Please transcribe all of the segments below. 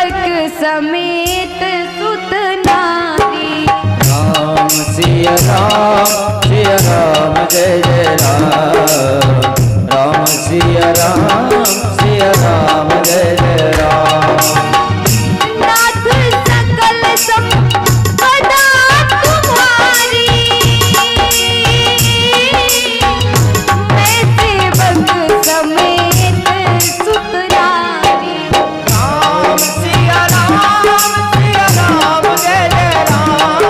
सेवक समेत सुत नारी। राम सिया राम जय जय राम। राम सिया राम जय जय राम। नाथ सकल संपदा तुम्हारी, मैं सेवक समेत सुत नारी। राम सिया राम जय जय राम।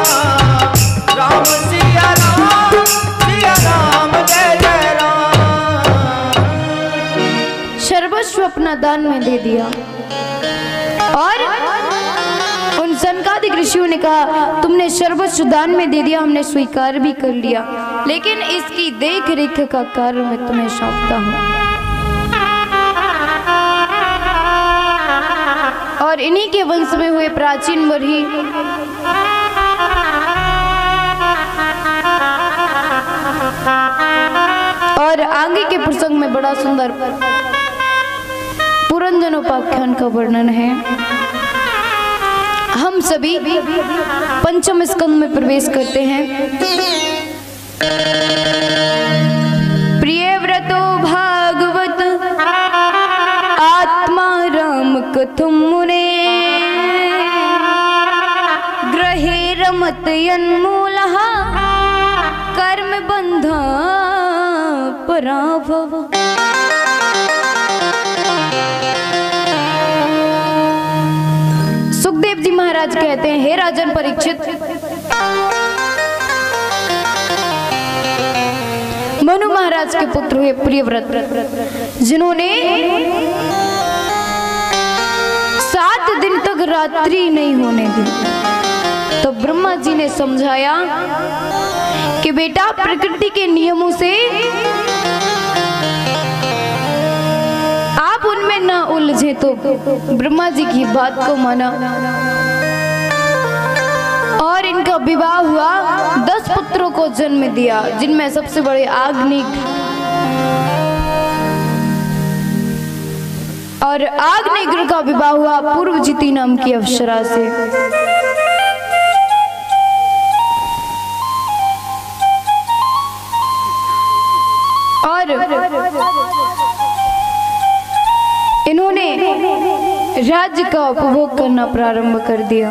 राम सिया राम जय जय राम। सर्वस्व अपना दान में दे दिया और उन सनकादिक ऋषियों ने कहा तुमने सर्वस्व दान में दे दिया, हमने स्वीकार भी कर लिया, लेकिन इसकी देख रेख का कार्य मैं तुम्हें सौंपता हूं। और इन्हीं के वंश में हुए प्राचीन वही और आगे के प्रसंग में बड़ा सुंदर पुरंजनोपाख्यान का वर्णन है। हम सभी पंचम स्कंद में प्रवेश करते हैं। प्रियव्रतो भागवत आत्मा राम कथम मुने, ग्रहे रमत यन्मूलः कर्म बंधा पराभव। सुखदेव जी महाराज कहते हैं, हे राजन परीक्षित, मनु महाराज के पुत्र हुए प्रियव्रत, जिन्होंने 7 दिन तक रात्रि नहीं होने दी, तो ब्रह्मा जी ने समझाया कि बेटा प्रकृति के नियमों से आप उनमें ना उलझे। तो ब्रह्मा जी की बात को माना और इनका विवाह हुआ। 10 पुत्रों को जन्म दिया, जिनमें सबसे बड़े आग्निक और आग्नेय का विवाह हुआ पूर्वजिति नाम की अप्सरा से। और इन्होंने राज्य का उपभोग करना प्रारंभ कर दिया।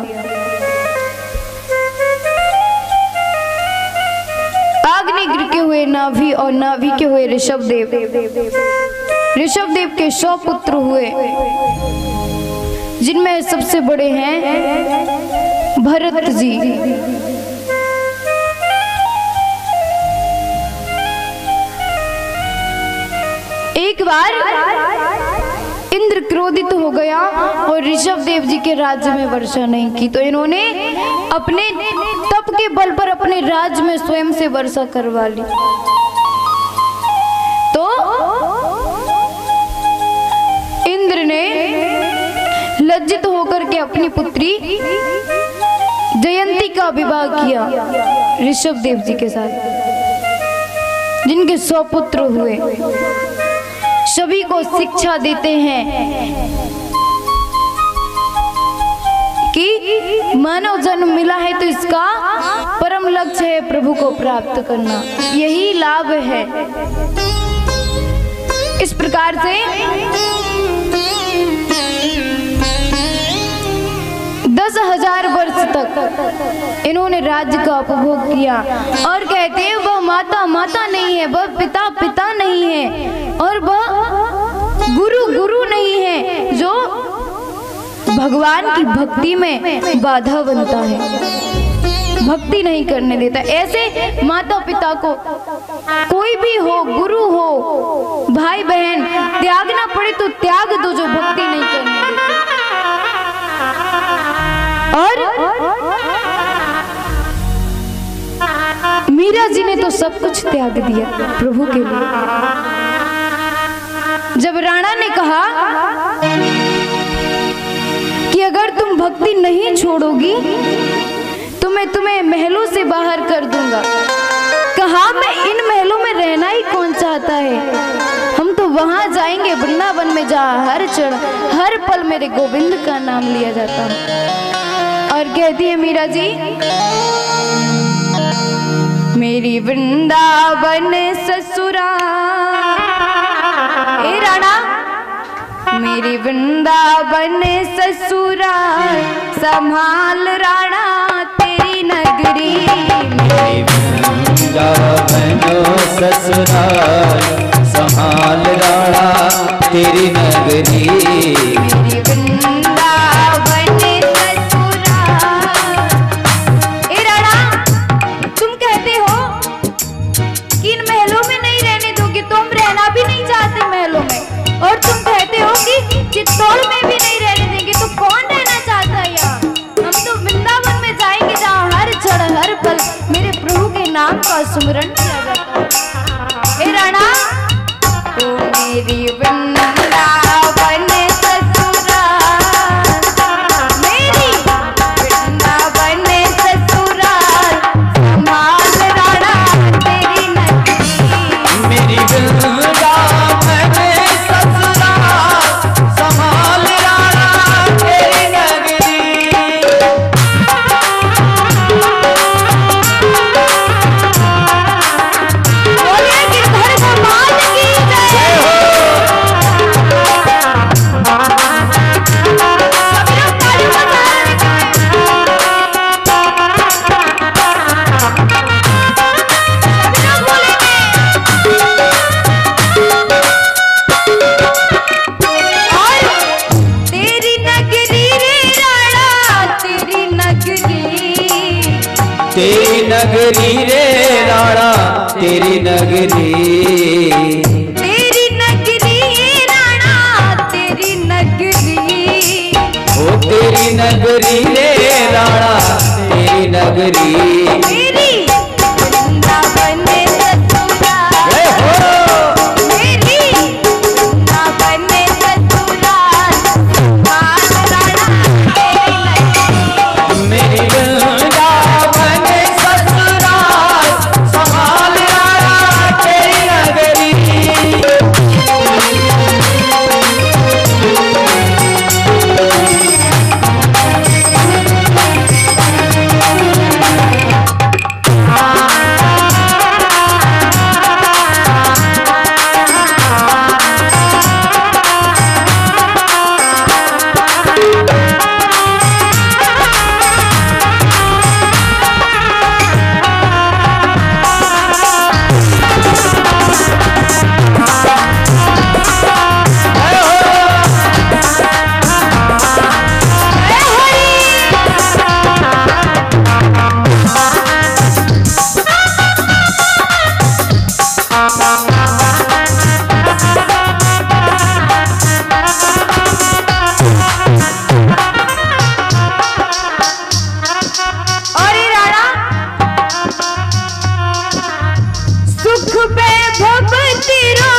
आग्नेय के हुए नाभि और नाभि के हुए ऋषभदेव। ऋषभदेव के 100 पुत्र हुए, जिनमें सबसे बड़े हैं भरत जी। एक बार इंद्र क्रोधित हो गया और ऋषभदेव जी के राज्य में वर्षा नहीं की, तो इन्होंने अपने तप के बल पर अपने राज्य में स्वयं से वर्षा करवा ली। तो इंद्र ने लज्जित होकर के अपनी पुत्री जयंती का विवाह किया ऋषभदेव जी के साथ, जिनके 100 पुत्र हुए। सभी को शिक्षा देते हैं कि मानव जन्म मिला है तो इसका परम लक्ष्य है प्रभु को प्राप्त करना, यही लाभ है। इस प्रकार से 10,000 वर्ष तक इन्होंने राज्य का उपभोग किया। और कहते हैं वह माता माता नहीं है, वह पिता पिता नहीं है, और वह गुरु गुरु नहीं है जो भगवान की भक्ति में बाधा बनता है, भक्ति नहीं करने देता। ऐसे माता पिता को कोई भी हो, गुरु हो, भाई बहन, त्यागना पड़े तो त्याग दो जो भक्ति नहीं करने देते। और मीरा जी ने तो सब कुछ त्याग दिया प्रभु के लिए। जब राणा ने कहा कि अगर तुम भक्ति नहीं छोड़ोगी तो मैं तुम्हें महलों से बाहर कर दूंगा, कहा मैं इन महलों में रहना ही कौन चाहता है, हम तो वहां जाएंगे, वृंदावन में जहाँ हर क्षण हर पल मेरे गोविंद का नाम लिया जाता है। और कहती है मीरा जी, मेरी वृंदावन ससुरा, ए राणा, मेरी वृंदावन ससुरा, संभाल राणा तेरी नगरी। मेरी वृंदावन ससुरा, संभाल राणा तेरी नगरी। मेरी वृंदावन ससुरा। ए राणा, तुम कहते हो कि इन महलों में नहीं रहने दोगे, तुम रहना भी नहीं चाहते महलों में, और तुम कहते हो कि चित्तौड़ में भी नहीं रहने देंगे, तो कौन रहना चाहता है यहाँ? हम तो वृंदावन में जाएंगे जहाँ हर क्षण हर पल मेरे प्रभु के नाम का सुमिरन किया जाता है। ए राणा, तो मेरी वृंदावन ससुरा, मेरी वृंदावन ससुरा, संभाल राणा तेरी नगरी। मेरी वृंदावन ससुरा, संभाल राणा तेरी नगरी। बोलिए गिरधर गोपाल की जय। सभी लोग ताली बजा रहे हैं। सभी लोग बोलेंगे। और तेरी नगरी रे राणा, तेरी नगरी, तेरी नगरी रे राणा तेरी नगरी। तेरी नगरी राणा तेरी नगरी। ओ तेरी नगरी रे राणा तेरी नगरी। मेरी वृंदावन ससुरा, जय हो। मेरी वृंदावन ससुरा, संभाल राणा तेरी नगरी। मेरी वृंदावन ससुराल, संभाल राणा तेरी नगरी। और ये राणा, सुख पे भगवती रो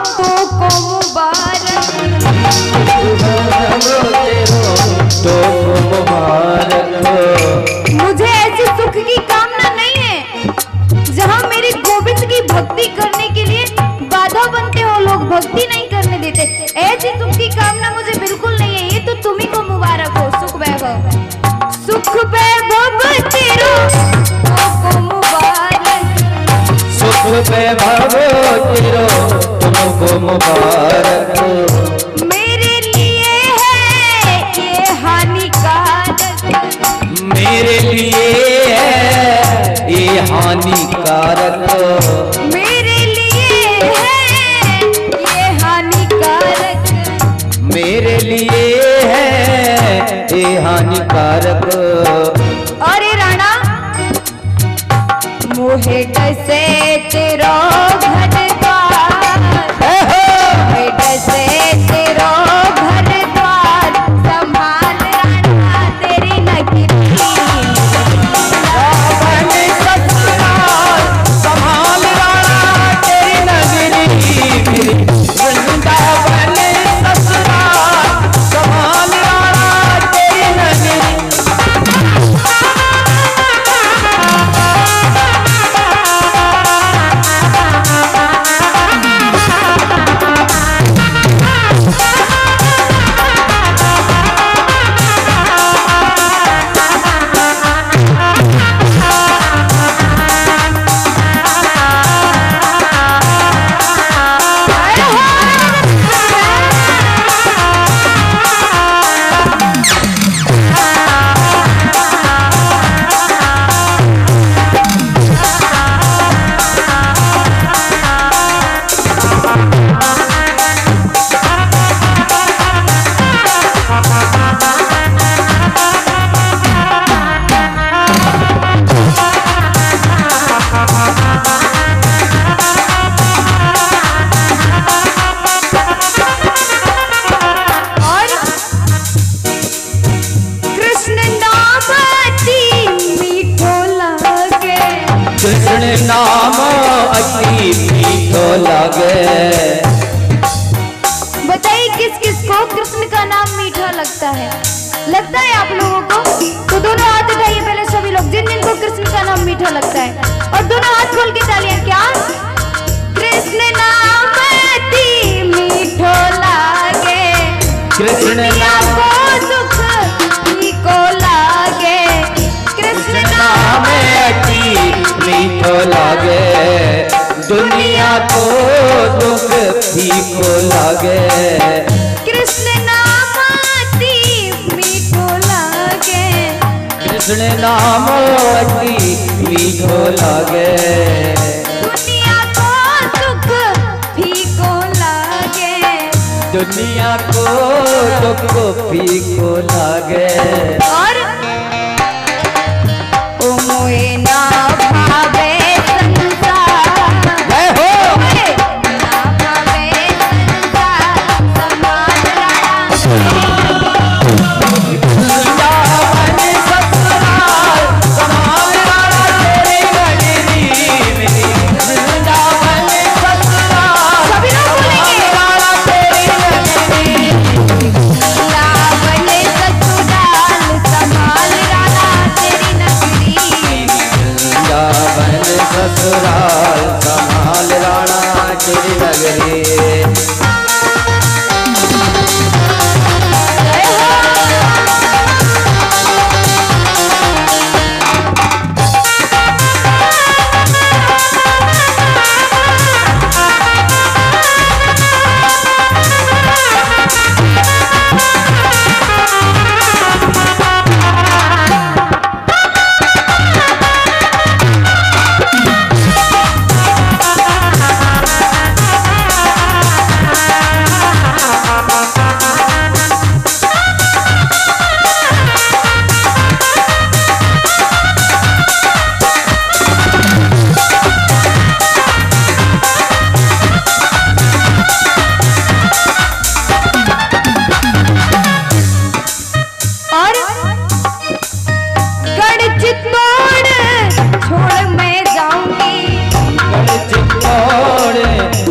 तो को मुबारक। तो मुबारक। मुझे ऐसे सुख की कामना नहीं है जहाँ मेरी गोविंद की भक्ति करने के लिए बाधा बनते हो लोग, भक्ति नहीं करने देते। ऐसी सुख की कामना मुझे बिल्कुल नहीं है। ये तो तुम्ही को मुबारक हो, सुख वैभव, सुख वैभव तेरो को मुबारक। सुख वैभव तेरो तुमको मुबारक। मेरे लिए है ये हानिकारक, मेरे लिए है ये हानिकारक। मेरे लिए है ये हानिकारक। मेरे लिए है ये हानिकारक। अरे राणा, मोहे कैसे तेरो घर द्वार, मोहे कैसे तेरो घर द्वार, संभाल राणा तेरी नगरी। वृंदावन ससुराल, संभाल राणा तेरी नगरी। वृंदावन ससुराल, संभाल राणा तेरी नगरी। और अति मीठो लागे। बताइए किस किस को कृष्ण का नाम मीठा लगता है? लगता है आप लोगों को? तो दोनों हाथ उठाइए पहले सभी लोग, जिन जिनको कृष्ण का नाम मीठा लगता है, और दोनों हाथ खोल के तालियां। क्या कृष्ण नाम अति मीठो लागे, कृष्ण नाम को सुख को लागे, कृष्ण नाम अति मीठो लागे, दुनिया को दुख फीको लागे। कृष्ण नाम अति मीठो लागे, कृष्ण नाम अति मीठो लागे, दुनिया को सुख फीको लागे, दुनिया को दुख फीको लागे। और ओ मोए ना भावे संसार, जय हो। मोए ना भावे संसार, समाज राणा वृंदावन ससुराल समाल राणा तेरी नगरी मेरी, वृंदावन ससुराल सभी लोग बोलेंगे। राणा तेरी नगरी, वृंदावन ससुराल समाल राणा तेरी नगरी, वृंदावन ससुराल समाल राणा तेरी नगरी।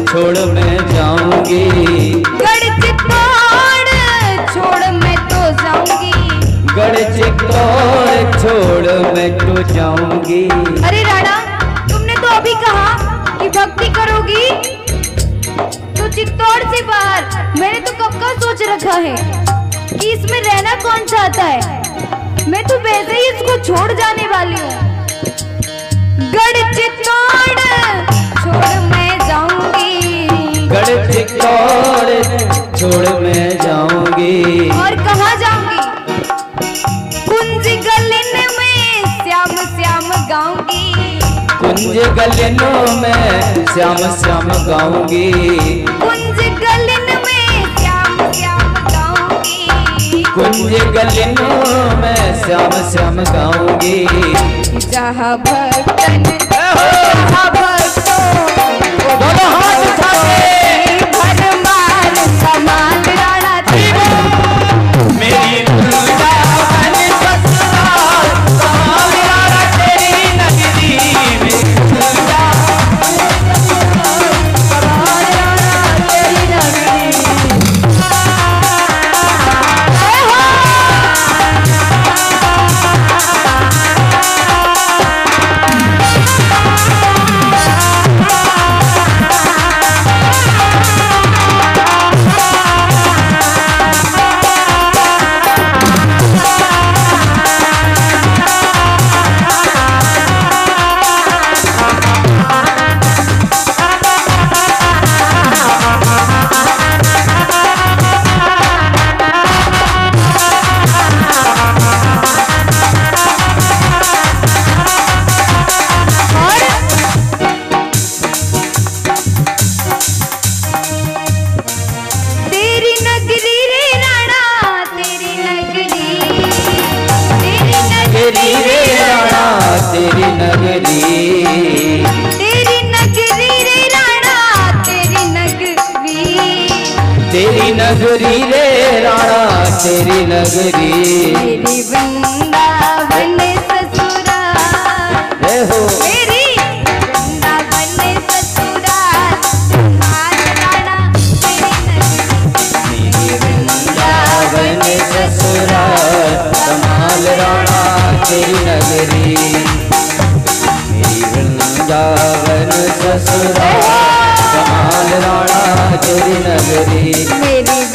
छोड़ मैं जाऊंगी, गढ़ चित्तौड़ छोड़ मैं तो जाऊंगी, गढ़ चित्तौड़ छोड़ मैं तो जाऊंगी। अरे राणा, तुमने तो अभी कहा कि भक्ति करोगी तो चित्तौड़ से बाहर। मैंने तो कब का सोच रखा है कि इसमें रहना कौन चाहता है। मैं तो वैसे ही इसको छोड़ जाने वाली हूँ। गढ़ चित्तौड़ छोड़ मैं जाऊंगी, गढ़ चित्तौड़ छोड़ मैं जाऊंगी। और कहाँ जाऊंगी? कुंज गलिन में श्याम श्याम गाऊंगी, कुंज गलिनों में श्याम श्याम गाऊंगी, कुंज गलिन में श्याम श्याम गाऊंगी, कुंज गलिनों में श्याम श्याम गाऊंगी। जहाँ भक्तन जहाँ भक्तों दोनों हाथ उठा के भरमार समान राणा मेरी वृंदावन ससुराल समाल राणा तेरी नगरी, मेरी वृंदावन समाल राणा तेरी नगरी। जय हो। तेरी नगरी, तेरी नगरी रे राणा तेरी नगरी, तेरी नगरी रे राणा तेरी नगरी, तेरी वृंदावन ससुराल, जय हो तेरी वृंदावन ससुराल। तेरी नगरी, मेरी वृंदावन ससुराल कमाल राणा तेरी नगरी, मेरी